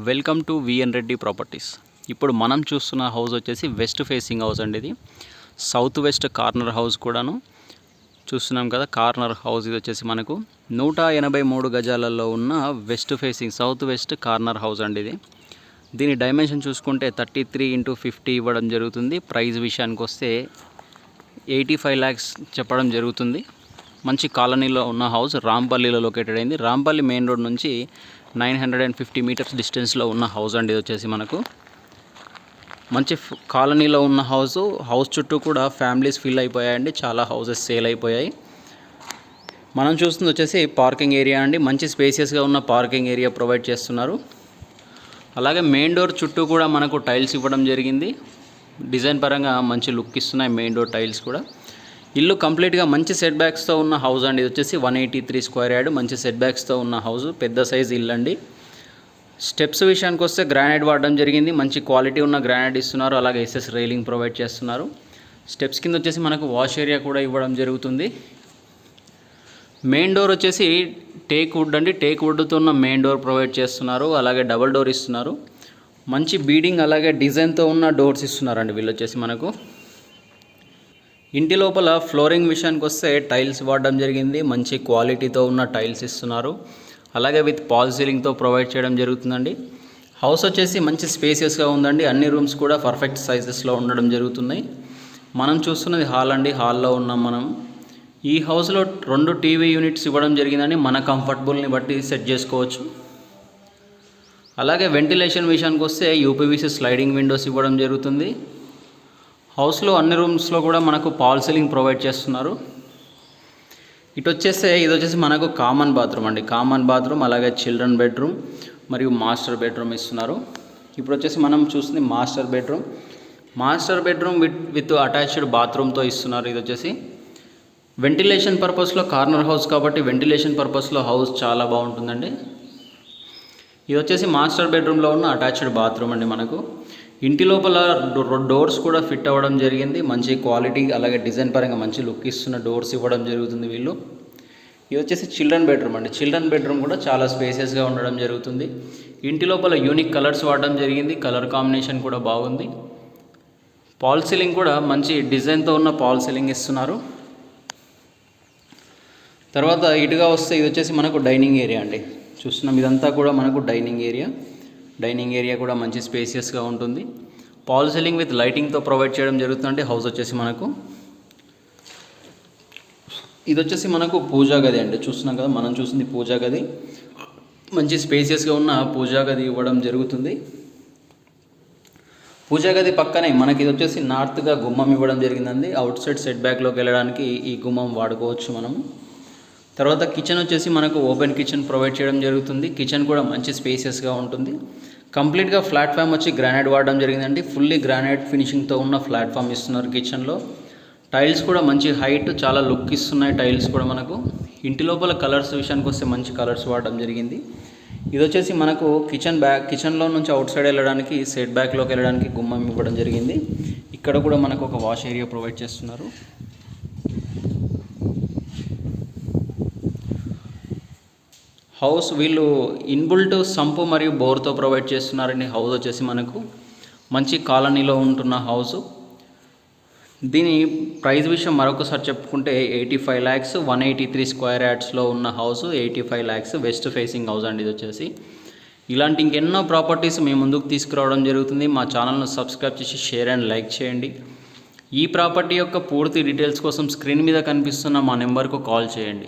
Welcome to VN Reddy properties. ఇప్పుడు మనం చూస్తున్న హౌస్ వచ్చేసి వెస్ట్ ఫేసింగ్ హౌస్ అండి. ఇది సౌత్ వెస్ట్ కార్నర్ హౌస్ కూడాను చూస్తున్నాం కదా. కార్నర్ హౌస్ ఇది వచ్చేసి మనకు 183 గజాలలో ఉన్న west facing south west corner house అండి. ఇది దీని డైమెన్షన్ చూసుకుంటే 33x50 ఇవ్వడం జరుగుతుంది. ప్రైస్ విషయానికి వస్తే 85 lakhs చెప్పడం జరుగుతుంది. మంచి కాలనీలో ఉన్న హౌస్ రాంపల్లిలో లొకేటెడ్ అయింది. రాంపల్లి మెయిన్ రోడ్ నుంచి 950 మీటర్స్ డిస్టెన్స్లో ఉన్న హౌస్ అండి. ఇది వచ్చేసి మనకు మంచి కాలనీలో ఉన్న హౌస్ చుట్టూ కూడా ఫ్యామిలీస్ ఫిల్ అయిపోయాయండి. చాలా హౌసెస్ సేల్ అయిపోయాయి. మనం చూస్తుంది వచ్చేసి పార్కింగ్ ఏరియా అండి. మంచి స్పేసియస్గా ఉన్న పార్కింగ్ ఏరియా ప్రొవైడ్ చేస్తున్నారు. అలాగే మెయిన్ డోర్ చుట్టూ కూడా మనకు టైల్స్ ఇవ్వడం జరిగింది. డిజైన్ పరంగా మంచి లుక్ ఇస్తున్నాయి మెయిన్ డోర్ టైల్స్ కూడా. ఇల్లు కంప్లీట్గా మంచి సెట్ బ్యాక్స్తో ఉన్న హౌస్ అండి. ఇది వచ్చేసి 183 స్క్వేర్ యార్డ్ మంచి సెట్ బ్యాక్స్తో ఉన్న హౌస్, పెద్ద సైజ్ ఇల్లు అండి. స్టెప్స్ విషయానికి వస్తే గ్రానైట్ వాడడం జరిగింది. మంచి క్వాలిటీ ఉన్న గ్రానైట్ ఇస్తున్నారు. అలాగే ఎస్ఎస్ రైలింగ్ ప్రొవైడ్ చేస్తున్నారు. స్టెప్స్ కింద వచ్చేసి మనకు వాష్ ఏరియా కూడా ఇవ్వడం జరుగుతుంది. మెయిన్ డోర్ వచ్చేసి టేక్ వుడ్ అండి. టేక్ వుడ్తో ఉన్న మెయిన్ డోర్ ప్రొవైడ్ చేస్తున్నారు. అలాగే డబల్ డోర్ ఇస్తున్నారు. మంచి బీడింగ్ అలాగే డిజైన్తో ఉన్న డోర్స్ ఇస్తున్నారండి వీళ్ళు వచ్చేసి మనకు. ఇంటి లోపల ఫ్లోరింగ్ విషయానికి వస్తే టైల్స్ వాడడం జరిగింది. మంచి క్వాలిటీతో ఉన్న టైల్స్ ఇస్తున్నారు. అలాగే విత్ పాల్ సీలింగ్తో ప్రొవైడ్ చేయడం జరుగుతుందండి. హౌస్ వచ్చేసి మంచి స్పేసియస్గా ఉందండి. అన్ని రూమ్స్ కూడా పర్ఫెక్ట్ సైజెస్లో ఉండడం జరుగుతున్నాయి. మనం చూస్తున్నది హాల్ అండి. హాల్లో ఉన్నాం మనం. ఈ హౌస్లో 2 టీవీ యూనిట్స్ ఇవ్వడం జరిగిందండి. మన కంఫర్టబుల్ని బట్టి సెట్ చేసుకోవచ్చు. అలాగే వెంటిలేషన్ విషయానికి వస్తే యూపీవీసీ స్లైడింగ్ విండోస్ ఇవ్వడం జరుగుతుంది. హౌస్లో అన్ని రూమ్స్లో కూడా మనకు పాల్ సీలింగ్ ప్రొవైడ్ చేస్తున్నారు. ఇది వచ్చేసి మనకు కామన్ బాత్రూమ్ అండి. కామన్ బాత్రూమ్ అలాగే చిల్డ్రన్ బెడ్రూమ్ మరియు మాస్టర్ బెడ్రూమ్ ఇస్తున్నారు. ఇప్పుడు వచ్చేసి మనం చూస్తుంది మాస్టర్ బెడ్రూమ్ విత్ అటాచ్డ్ బాత్రూమ్తో ఇస్తున్నారు. ఇది వచ్చేసి వెంటిలేషన్ పర్పస్లో కార్నర్ హౌస్ కాబట్టి వెంటిలేషన్ పర్పస్లో హౌస్ చాలా బాగుంటుందండి. ఇది వచ్చేసి మాస్టర్ బెడ్రూమ్లో ఉన్న అటాచ్డ్ బాత్రూమ్ అండి. మనకు ఇంటి లోపల డోర్స్ కూడా ఫిట్ అవ్వడం జరిగింది. మంచి క్వాలిటీ అలాగే డిజైన్ పరంగా మంచి లుక్ ఇస్తున్న డోర్స్ ఇవ్వడం జరుగుతుంది వీళ్ళు. ఇది వచ్చేసి చిల్డ్రన్ బెడ్రూమ్ అండి. చిల్డ్రన్ బెడ్రూమ్ కూడా చాలా స్పేసియస్గా ఉండడం జరుగుతుంది. ఇంటి లోపల యూనిక్ కలర్స్ వాడడం జరిగింది. కలర్ కాంబినేషన్ కూడా బాగుంది. పాల్ సీలింగ్ కూడా మంచి డిజైన్తో ఉన్న పాల్ సీలింగ్ ఇస్తున్నారు. తర్వాత ఇటుగా వస్తే ఇది వచ్చేసి మనకు డైనింగ్ ఏరియా అండి. చూస్తున్నాం ఇదంతా కూడా మనకు డైనింగ్ ఏరియా కూడా మంచి స్పేసియస్గా ఉంటుంది. పాల్ సీలింగ్ విత్ లైటింగ్తో ప్రొవైడ్ చేయడం జరుగుతుంది. హౌస్ వచ్చేసి మనకు ఇది వచ్చేసి మనకు పూజా గది అండి. చూస్తున్నాం కదా, మనం చూస్తుంది పూజా గది. మంచి స్పేసియస్గా ఉన్న పూజా గది ఇవ్వడం జరుగుతుంది. పూజా గది పక్కనే మనకి ఇది వచ్చేసి నార్త్గా గుమ్మం ఇవ్వడం జరిగిందండి. అవుట్ సైడ్ సెట్ బ్యాక్లోకి వెళ్ళడానికి ఈ గుమ్మం వాడుకోవచ్చు మనము. తర్వాత కిచెన్ వచ్చేసి మనకు ఓపెన్ కిచెన్ ప్రొవైడ్ చేయడం జరుగుతుంది. కిచెన్ కూడా మంచి స్పేసియస్గా ఉంటుంది. కంప్లీట్గా ప్లాట్ఫామ్ వచ్చి గ్రానైట్ వాడడం జరిగిందండి. ఫుల్లీ గ్రానైట్ ఫినిషింగ్తో ఉన్న ప్లాట్ఫామ్ ఇస్తున్నారు కిచెన్లో. టైల్స్ కూడా మంచి హైట్ చాలా లుక్ ఇస్తున్నాయి టైల్స్ కూడా మనకు. ఇంటి లోపల కలర్స్ విషయానికి వస్తే మంచి కలర్స్ వాడడం జరిగింది. ఇది వచ్చేసి మనకు కిచెన్లో నుంచి అవుట్ సైడ్ వెళ్ళడానికి సెట్ బ్యాక్లోకి వెళ్ళడానికి గుమ్మం ఇవ్వడం జరిగింది. ఇక్కడ కూడా మనకు ఒక వాష్ ఏరియా ప్రొవైడ్ చేస్తున్నారు. హౌస్ వీళ్ళు ఇన్బుల్ట్ సంపు మరియు బోర్తో ప్రొవైడ్ చేస్తున్నారండి. హౌస్ వచ్చేసి మనకు మంచి కాలనీలో ఉంటున్న హౌస్. దీని ప్రైస్ విషయం మరొకసారి చెప్పుకుంటే 85 lakhs 183 స్క్వేర్ యార్డ్స్లో ఉన్న house 85 lakhs west facing house అండి. ఇది వచ్చేసి ఇలాంటి ఇంకెన్నో ప్రాపర్టీస్ మేము ముందుకు తీసుకురావడం జరుగుతుంది. మా ఛానల్ను సబ్స్క్రైబ్ చేసి షేర్ అండ్ లైక్ చేయండి. ఈ ప్రాపర్టీ యొక్క పూర్తి డీటెయిల్స్ కోసం స్క్రీన్ మీద కనిపిస్తున్న మా నెంబర్కు కాల్ చేయండి.